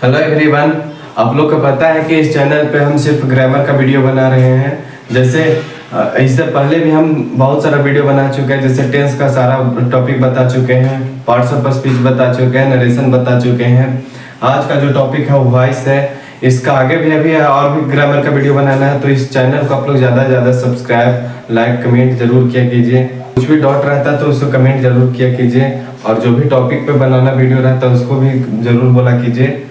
Hello everyone. आप लोग को पता है कि इस चैनल पे हम सिर्फ ग्रामर का वीडियो बना रहे हैं। जैसे इससे पहले भी हम बहुत सारा वीडियो बना चुके हैं, जैसे टेंस का सारा टॉपिक बता चुके हैं, पार्ट्स ऑफ स्पीच बता चुके हैं, नरेशन बता चुके हैं। आज का जो टॉपिक है वो वॉइस है। इसका आगे भी अभी और भी ग्रामर का वीडियो बनाना है, तो इस चैनल को आप लोग ज़्यादा से ज़्यादा सब्सक्राइब, लाइक, कमेंट जरूर किया कीजिए। कुछ भी डाउट रहता है तो उसको कमेंट जरूर किया कीजिए, और जो भी टॉपिक पे बनाना वीडियो रहता है उसको भी जरूर बोला कीजिए।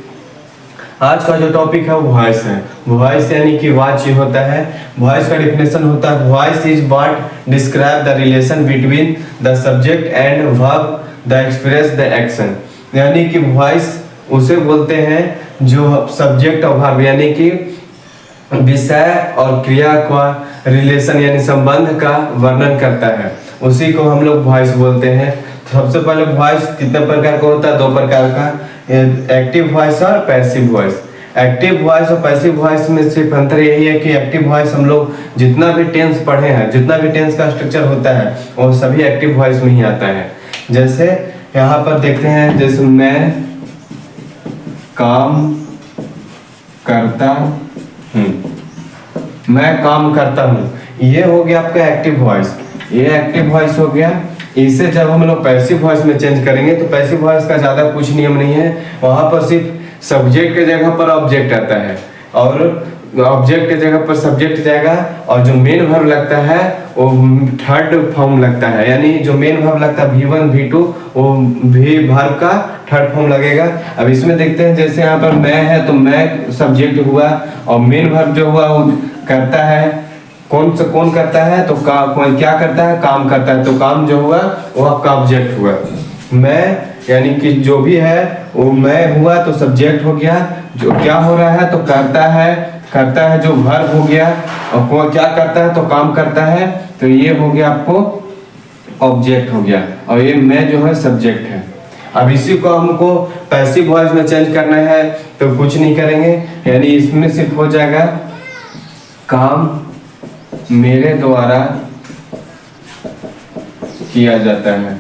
आज का जो टॉपिक है वो वॉइस है। वॉइस यानी कि वाच ये होता है। वॉइस का डिफिनेशन होता है voice is what describe the relation between the subject and verb the express the action. यानी कि वॉइस उसे बोलते हैं जो सब्जेक्ट और वर्ब यानी कि विषय और क्रिया का रिलेशन यानी संबंध का वर्णन करता है, उसी को हम लोग वॉइस बोलते हैं। सबसे पहले वॉइस कितने प्रकार का होता है? दो प्रकार का, एक्टिव वॉइस और पैसिव वॉइस। एक्टिव वॉइस और पैसिव वॉइस में सिर्फ अंतर यही है कि एक्टिव वॉइस हम लोग जितना भी टेंस पढ़े हैं, जितना भी टेंस का स्ट्रक्चर होता है वो सभी एक्टिव वॉइस में ही आता है। जैसे यहाँ पर देखते हैं, जैसे मैं काम करता हूँ, मैं काम करता हूँ, ये हो गया आपका एक्टिव वॉइस। ये एक्टिव वॉइस हो गया। इसे जब हम लोग पैसिव वॉइस में चेंज करेंगे तो पैसिव वॉइस का ज़्यादा कुछ नियम नहीं है। वहाँ पर सिर्फ सब्जेक्ट के जगह पर ऑब्जेक्ट आता है, और ऑब्जेक्ट के जगह पर सब्जेक्ट जाएगा, और जो मेन वर्ब लगता है वो थर्ड फॉर्म लगता है। यानी जो मेन वर्ब लगता है V1 V2 वो भी वर्ब का थर्ड फॉर्म लगेगा। अब इसमें देखते हैं, जैसे यहाँ पर मैं है तो मैं सब्जेक्ट हुआ, और मेन वर्ब जो हुआ वो करता है। कौन करता है? तो कौन क्या करता है? काम करता है। तो काम जो हुआ वो आपका ऑब्जेक्ट हुआ। मैं यानी कि जो भी है वो मैं हुआ तो सब्जेक्ट हो गया। जो क्या हो रहा है? तो करता है जो वर्ब हो गया, और कौन क्या करता है? तो काम करता है, तो ये हो गया आपको ऑब्जेक्ट हो गया, और ये मैं जो है सब्जेक्ट है। अब इसी को हमको पैसिव वॉइस में चेंज करना है, तो कुछ नहीं करेंगे, यानी इसमें सिर्फ हो जाएगा काम मेरे द्वारा किया जाता है।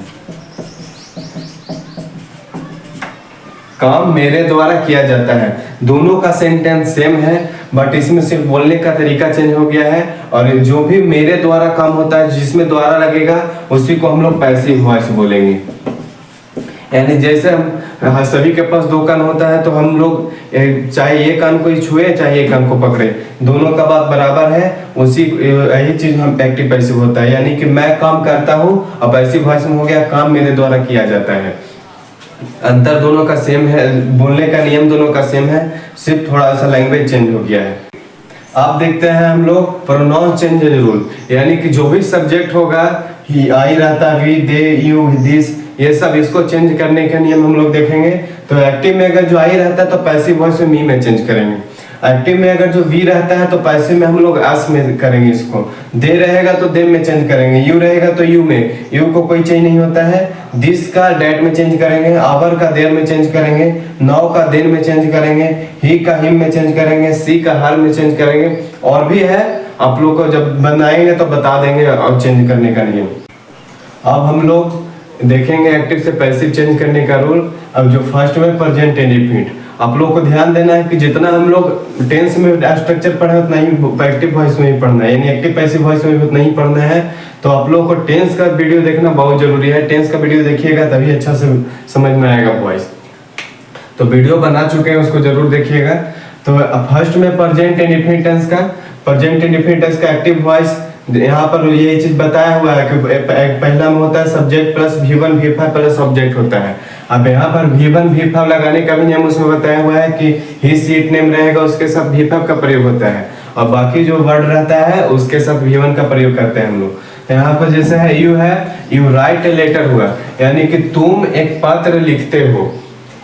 काम मेरे द्वारा किया जाता है। दोनों का सेंटेंस सेम है, बट इसमें सिर्फ बोलने का तरीका चेंज हो गया है। और जो भी मेरे द्वारा काम होता है, जिसमें द्वारा लगेगा उसी को हम लोग पैसिव वॉइस बोलेंगे। यानी जैसे हम सभी के पास दो कान होता है, तो हम लोग चाहे ये कान को ही छुए चाहे ये कान को पकड़े, दोनों का बात बराबर है। उसी यही चीज हम एक्टिव पैसिव होता है। यानी कि मैं काम करता हूँ, और पैसिव वॉइस में हो गया काम मेरे द्वारा किया जाता है। अंतर दोनों का सेम है, बोलने का नियम दोनों का सेम है, सिर्फ थोड़ा सा लैंग्वेज चेंज हो गया है। आप देखते हैं हम लोग प्रोनाउन चेंज रूल, यानी कि जो भी सब्जेक्ट होगा, ही, आई रहता, वी, दे, यू, दिस, ये सब इसको चेंज करने के नियम हम लोग देखेंगे। तो एक्टिव में अगर जो आई रहता है तो पैसिव वॉइस में मी में चेंज करेंगे। एक्टिव में अगर जो वी रहता है तो पैसिव में हम लोग एस में करेंगे इसको। दे रहेगा तो देम में चेंज करेंगे। यू रहेगा तो यू में, यू को कोई चेंज नहीं होता है। दिस का डेट में चेंज करेंगे, आवर का देर में चेंज करेंगे, नाउ का देन में चेंज करेंगे, ही का हिम में चेंज करेंगे, सी का हर में चेंज करेंगे। और भी है, आप लोग को जब बनाएंगे तो बता देंगे और चेंज करने का नियम। अब हम लोग देखेंगे एक्टिव से पैसिव चेंज करने का रूल। अब जो फर्स्ट में प्रेजेंट इंडेफिनिट, आप लोग को ध्यान देना है कि जितना हम लोग टेंस में स्ट्रक्चर पढ़े उतना ही एक्टिव वॉइस में ही पढ़ना है, यानी एक्टिव पैसिव वॉइस में भी उतना ही पढ़ना है। तो आप लोग को टेंस का वीडियो देखना बहुत जरूरी है। टेंस का वीडियो देखिएगा तभी अच्छा से समझ में आएगा वॉइस। तो वीडियो बना चुके हैं, उसको जरूर देखिएगा। तो फर्स्ट में प्रेजेंट इंडेफिनिट टेंस का, प्रेजेंट इंडेफिनिट टेंस का एक्टिव वॉइस यहाँ पर ये चीज बताया हुआ है कि पहला में होता है subject plus V1 V5 plus object होता है। अब यहाँ पर V1 V5 लगाने का भी नियम उसमें बताया हुआ है कि ही सीट नेम रहेगा उसके साथ V5 का प्रयोग होता है, और बाकी जो वर्ड रहता है उसके साथ V1 का प्रयोग करते हैं हम लोग। तो यहाँ पर जैसे है यू राइट ए लेटर हुआ, यानी कि तुम एक पत्र लिखते हो,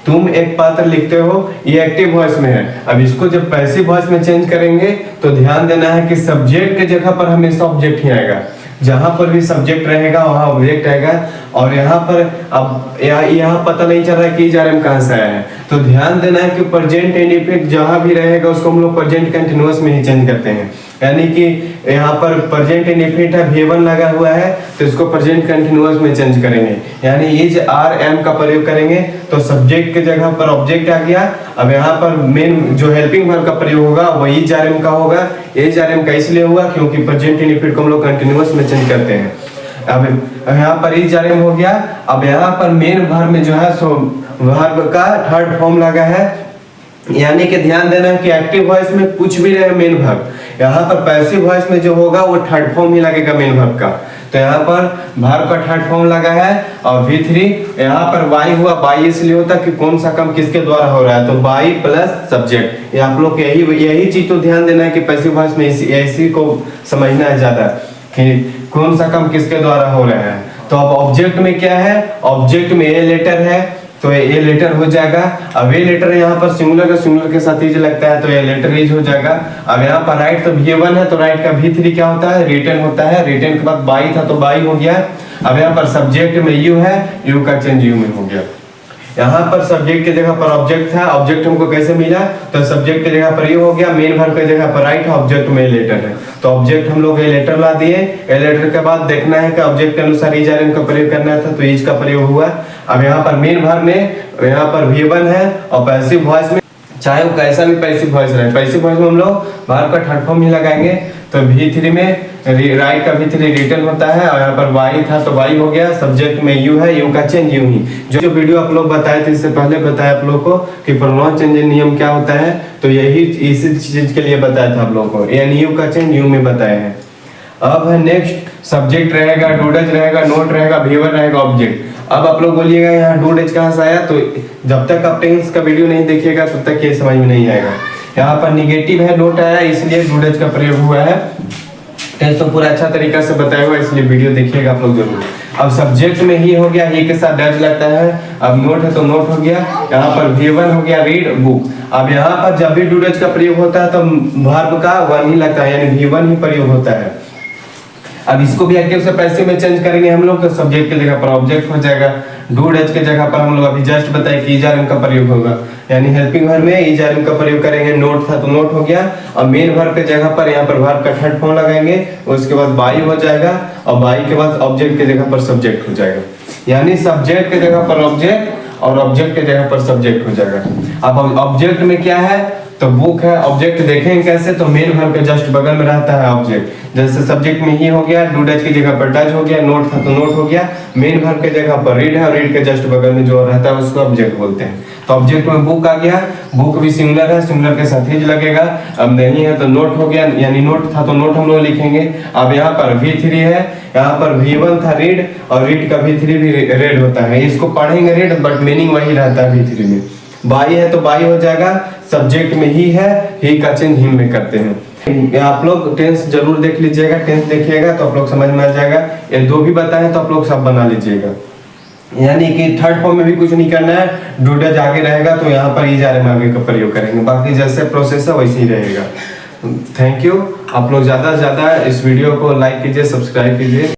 तुम एक पत्र लिखते हो, ये एक्टिव वॉइस में है। अब इसको जब पैसिव वॉइस में चेंज करेंगे तो ध्यान देना है कि सब्जेक्ट के जगह पर हमेशा ऑब्जेक्ट ही आएगा। जहां पर भी सब्जेक्ट रहेगा वहां ऑब्जेक्ट आएगा। और यहाँ पर अब यहाँ पता नहीं चल रहा है कि इजराइल कहाँ से आया है, तो ध्यान देना है कि प्रेजेंट इंडेफिनिट जहां भी रहेगा उसको हम लोग प्रेजेंट कंटिन्यूअस में ही चेंज करते हैं। यानी कि यहाँ पर प्रेजेंट इंडेफिनिट है, V1 लगा हुआ है तो इसको प्रेजेंट कंटिन्यूअस में चेंज करेंगे, यानी इज आर एम का प्रयोग करेंगे तो सब्जेक्ट के जगह पर ऑब्जेक्ट आ गया। अब यहाँ पर मेन जो हेल्पिंग वर्ब का प्रयोग होगा वो इज आर एम का होगा। इज आर एम का इसलिए हुआ क्योंकि प्रेजेंट इंडेफिनिट को हम लोग कंटिन्यूअस में चेंज करते हैं। अब यहाँ पर इज आर एम हो गया। अब यहाँ पर मेन वर्ब में जो है सो वर्ब का थर्ड फॉर्म लगा है, यानी कि ध्यान देना है कि एक्टिव वॉइस में कुछ भी रहे मेन वर्ब, यहाँ पर पैसिव वॉइस में जो होगा वो थर्ड फॉर्म ही लगेगा मेन वर्ब का। तो यहाँ पर वर्ब का थर्ड फॉर्म लगा है और V3 यहाँ पर बाई हुआ। बाई इसलिए होता है कि कौन सा काम किसके द्वारा हो रहा है, तो बाई प्लस सब्जेक्ट। ये आप लोग यही चीज तो ध्यान देना है कि पैसिव वॉइस में इसी को समझना है ज्यादा कि कौन सा काम किसके द्वारा हो रहा है। तो अब ऑब्जेक्ट में क्या है, ऑब्जेक्ट में ए लेटर है तो ए लेटर हो जाएगा। अब ए लेटर यहाँ पर सिंगुलर के साथ इज लगता है तो ए लेटर इज हो जाएगा। अब यहाँ पर राइट तो V1 है तो राइट का V3 क्या होता है, रिटर्न होता है। रिटर्न के बाद बाई था तो बाई हो गया। अब यहाँ पर सब्जेक्ट में यू है, यू का चेंज यू में हो गया। यहाँ पर सब्जेक्ट की जगह पर ऑब्जेक्ट था, ऑब्जेक्ट हमको कैसे मिला, तो सब्जेक्ट की जगह पर यू हो गया। मेन वर्ब की जगह पर राइट है, ऑब्जेक्ट में लेटर है तो ऑब्जेक्ट हम लोग ए लेटर ला दिए। ए लेटर के बाद देखना है कि ऑब्जेक्ट के अनुसार इज आर एम का प्रयोग करना था तो इज का प्रयोग हुआ। अब यहाँ पर मेन वर्ब में यहाँ पर V1 है और पैसिव वॉइस में चाहे वो कैसा भी पैसिव वॉइस रहे, पैसिव वॉइस में हम लोग वर्ब का थर्ड फॉर्म ही लगाएंगे। तो V3 में राइट का V3 रिटर्न होता है और यहाँ पर वाई था तो वाई हो गया। सब्जेक्ट में यू है, यू का चेंज यू ही। जो वीडियो आप लोग बताए थे इससे पहले बताया आप लोग को कि प्रोनाउन चेंज नियम क्या होता है, तो यही इसी चीज के लिए बताया था आप लोग को, यानी यू का चेंज यू में बताया है। अब है नेक्स्ट, सब्जेक्ट रहेगा, डूडज रहेगा, नोट रहेगा, V1 रहेगा, ऑब्जेक्ट। अब आप लोग बोलिएगा यहाँ डूडज कहाँ से आया, तो जब तक आप टेंस का वीडियो नहीं देखिएगा तब तक ये समझ में नहीं आएगा। यहाँ पर निगेटिव है, नोट आया इसलिए डूडज का प्रयोग हुआ है। टेंस तो पूरा अच्छा तरीका से बताया हुआ इसलिए वीडियो देखिएगा आप लोग जरूर। अब सब्जेक्ट में ही हो गया, ही के साथ डज लगता है। अब नोट है तो नोट हो गया। यहाँ पर V1 हो गया, रीड बुक। अब यहाँ पर जब भी डूडज का प्रयोग होता है तो वर्ब का वन ही लगता है, यानी V1 ही प्रयोग होता है। अब इसको भी एक्टिव से पैसिव में चेंज करेंगे हम लोग तो सब्जेक्ट के जगह पर ऑब्जेक्ट हो जाएगा। डू डज के जगह पर हम लोग अभी जस्ट बताए कि इज आर एम का प्रयोग होगा, यानी हेल्पिंग वर्ब में इज आर एम का प्रयोग करेंगे। नोट था तो नोट हो गया। और मेन वर्ब के जगह पर यहाँ पर वर्ब का थर्ड फॉर्म लगाएंगे, उसके बाद बाई हो जाएगा और बाई के बाद ऑब्जेक्ट के जगह पर सब्जेक्ट हो जाएगा, यानी सब्जेक्ट के जगह पर ऑब्जेक्ट और ऑब्जेक्ट के जगह पर सब्जेक्ट हो जाएगा। अब ऑब्जेक्ट में क्या है, तो बुक है। ऑब्जेक्ट देखेंगे कैसे, तो मेन वर्ब के जस्ट बगल में रहता है ऑब्जेक्ट। जैसे सब्जेक्ट में ही हो गया, डू डज की जगह पर डज हो गया, नोट था तो नोट हो गया। मेन वर्ब के जगह पर रीड है और रीड के जस्ट बगल में जो रहता है उसको ऑब्जेक्ट बोलते हैं। तो ऑब्जेक्ट में बुक आ गया, बुक भी सिंगुलर है, सिंगुलर के साथ ही लगेगा। अब नहीं है तो नोट हो गया, यानी नोट था तो नोट हम लोग लिखेंगे। अब यहाँ पर V3 है, यहाँ पर V1 था रीड और रीड का V3 भी रेड होता है। इसको पढ़ेंगे रीड बट मीनिंग वही रहता है V3 में। बाई है तो बाई हो जाएगा। सब्जेक्ट में ही है, ही का चेंज हिम में करते हैं। आप लोग टेंस जरूर देख लीजिएगा, टेंस देखिएगा तो आप लोग समझ में आ जाएगा। ये दो भी बताए तो आप लोग सब बना लीजिएगा, यानी कि थर्ड फॉर्म में भी कुछ नहीं करना है। डूडज आगे रहेगा तो यहाँ पर इज आर एम आगे का प्रयोग करेंगे, बाकी जैसे प्रोसेस है वैसे ही रहेगा। Thank you. आप लोग ज्यादा से ज्यादा इस वीडियो को लाइक कीजिए, सब्सक्राइब कीजिए।